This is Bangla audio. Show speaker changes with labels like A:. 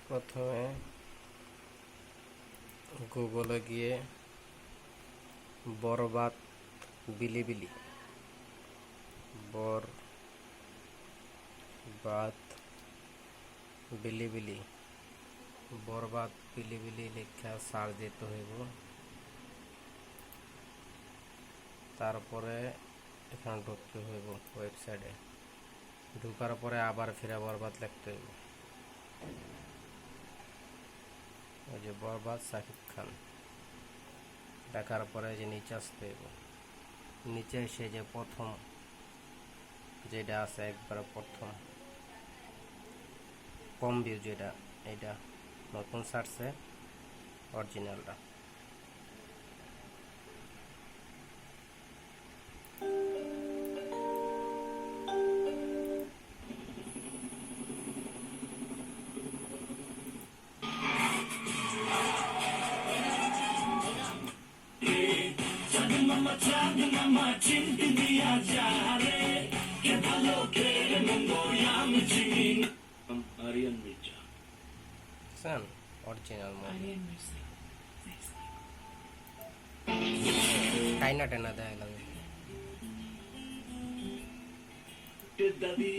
A: প্রথমে গুগলে গিয়ে বরবাদ বিলিবিলি বরবাদ বিলিবিলি বরবাদ বিলিবিলি লেখা সার্চ দিতে হইব। তারপরে এখানে ঢুকতে হইব ওয়েবসাইটে। ঢুকার পরে আবার ফিরে বরবাদ লিখতে হইব। ওই যে বরবাদ শাকিব খান দেখার পরে যে নিচে আসতে হইব। নিচে এসে যে প্রথম যেটা আছে একবার প্রথম কম ভিউ যেটা, এটা নতুন সার্চে অরিজিনালটা।
B: Aryan Mirza.
A: Original
B: Aryan Mirza.
A: টাইনা টাইনা দেয় লাগে।
B: Daddy.